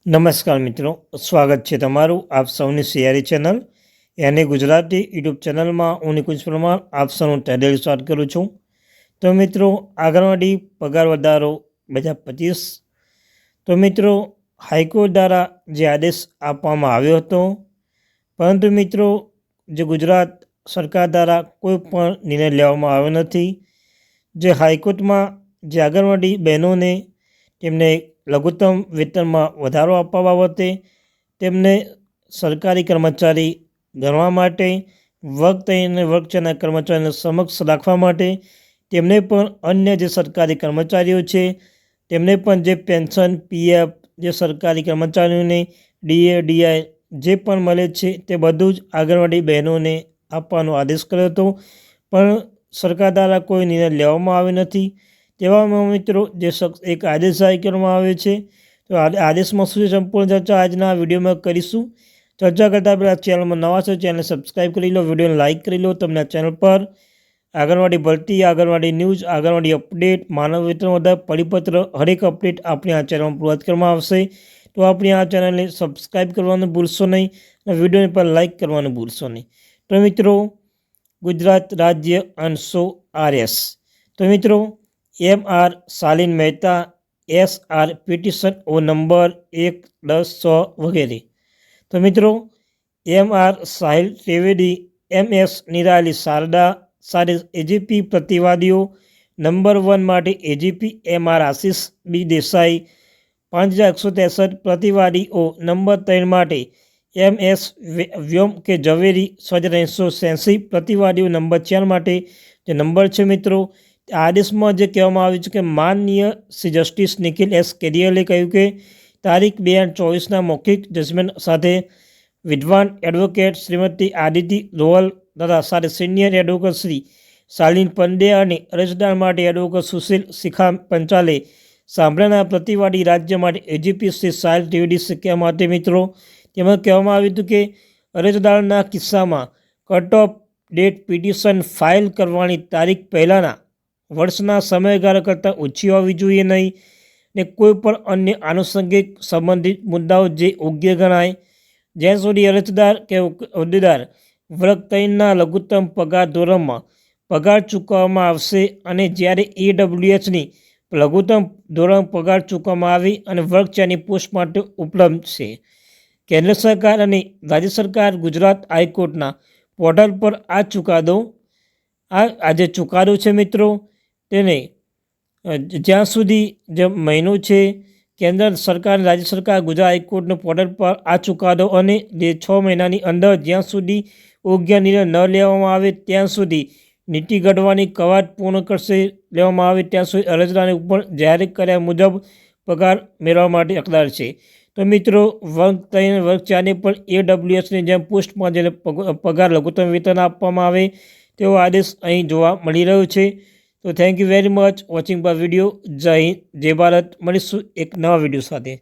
નમસ્કાર મિત્રો, સ્વાગત છે તમારું આપ સૌની સિયારી ચેનલ યાની ગુજરાતી યુટ્યુબ ચેનલમાં હું નિકુંજ પરમાર આપ સૌનું તહેદિલ સ્વાગત કરું છું। તો મિત્રો, આંગણવાડી પગાર વધારો 2025। તો મિત્રો, હાઈકોર્ટ દ્વારા જે આદેશ આપવામાં આવ્યો હતો, પરંતુ મિત્રો જે ગુજરાત સરકાર દ્વારા કોઈ પણ નિર્ણય લેવામાં આવ્યો નથી। જે હાઈકોર્ટમાં જે આંગણવાડી બહેનોને તેમને લઘુત્તમ વેતનમાં વધારો આપવા બાબતે તેમને સરકારી કર્મચારી ગણવા માટે વર્ગ 3 અને વર્ગ 4ના કર્મચારીઓને સમક્ષ રાખવા માટે તેમને પણ અન્ય જે સરકારી કર્મચારીઓ છે તેમને પણ જે પેન્શન પીએફ જે સરકારી કર્મચારીઓને ડીએ ડીઆઈ જે પણ મળે છે તે બધું જ આંગણવાડી બહેનોને આપવાનો આદેશ કર્યો હતો, પણ સરકાર દ્વારા કોઈ નિર્ણય લેવામાં આવ્યો નથી। તેવામાં મિત્રો જે એક આદેશ જારી કરવામાં આવે છે, તો આદેશમાં શું છે સંપૂર્ણ ચર્ચા આજના વિડીયોમાં કરીશું। ચર્ચા કરતાં પહેલાં ચેનલમાં નવા છો ચેનલ સબસ્ક્રાઈબ કરી લો, વિડીયોને લાઇક કરી લો। તમને આ ચેનલ પર આંગણવાડી ભરતી, આંગણવાડી ન્યૂઝ, આંગણવાડી અપડેટ, માનવ વેતન વધારો પરિપત્ર હરેક અપડેટ આપણી આ ચેનલમાં પૂર્વત કરવામાં આવશે। તો આપણી આ ચેનલને સબસ્ક્રાઈબ કરવાનું ભૂલશો નહીં અને વિડીયોને પર લાઇક કરવાનું ભૂલશો નહીં। તો મિત્રો, ગુજરાત રાજ્ય અનશો આરએસ, તો મિત્રો એમ.આર. શાલીન મહેતા એસ.આર. પિટિશન ઓ નંબર 1-10-100 વગેરે। તો મિત્રો, એમ.આર. સાહિલ ત્રિવેદી, એમ.એસ. નિરાલી શારદા સાથે એજીપી પ્રતિવાદીઓ નંબર 1 માટે એજીપી એમ.આર. આશિષ બી દેસાઈ 5163, પ્રતિવાદીઓ નંબર 3 માટે એમ.એસ. વ્યોમ કે ઝવેરી 6386, પ્રતિવાદીઓ નંબર 4 માટે જે નંબર છે મિત્રો। આદેશમાં જે કહેવામાં આવ્યું છે કે માનનીય શ્રી જસ્ટિસ નિખિલ એસ કેડિયલે કહ્યું કે તારીખ 2/24ના મૌખિક જજમેન્ટ સાથે વિદ્વાન એડવોકેટ શ્રીમતી આદિતિ રોહલ તથા સાથે સિનિયર એડવોકેટ શ્રી શાલિન પંડ્યા અને અરજદાર માટે એડવોકેટ સુશીલ શિખા પંચાલે સાંભળ્યાના પ્રતિવાદી રાજ્ય માટે એજીપી શ્રી સાહિલ ત્રિવેદી શીખ્યા માટે મિત્રો તેમાં કહેવામાં આવ્યું હતું કે અરજદારના કિસ્સામાં cut off date petition file કરવાની તારીખ પહેલાંના વર્ષના સમયગાળા કરતાં ઓછી હોવી જોઈએ નહીં ને કોઈ પણ અન્ય આનુષંગિક સંબંધિત મુદ્દાઓ જે યોગ્ય ગણાય જ્યાં સુધી અરજદાર કે હોદ્દેદાર વર્ગ 3ના લઘુત્તમ પગાર ધોરણમાં પગાર ચૂકવવામાં આવશે અને જ્યારે ઈડબ્લ્યુએસની લઘુત્તમ ધોરણ પગાર ચૂકવવામાં આવી અને વર્ગ 4ની પોસ્ટ માટે ઉપલબ્ધ છે। કેન્દ્ર સરકાર અને રાજ્ય સરકાર ગુજરાત હાઈકોર્ટના પોર્ટલ પર આ ચુકાદો જે ચુકાદો છે મિત્રો તેને જ્યાં સુધી જે મહિનો છે કેન્દ્ર સરકાર રાજ્ય સરકાર ગુજરાત હાઈકોર્ટના પોર્ટલ પર આ ચુકાદો અને જે 6 મહિનાની અંદર જ્યાં સુધી યોગ્ય નિર્ણય ન લેવામાં આવે ત્યાં સુધી નીતિ ઘડવાની કવાયત પૂર્ણ કરશે લેવામાં આવે ત્યાં સુધી અરજદારને ઉપર જાહેર કર્યા મુજબ પગાર મેળવવા માટે હકદાર છે। તો મિત્રો, વર્ગ 3 વર્ગ 4ને પણ એડબ્લ્યુએસની જેમ પોસ્ટમાં જેને પગાર લઘુત્તમ વેતન આપવામાં આવે તેવો આદેશ અહીં જોવા મળી રહ્યો છે। તો thank you very much watching my video. જય હિન્દ, જય ભારત। મળીશું એક નવા વિડીયો સાથે।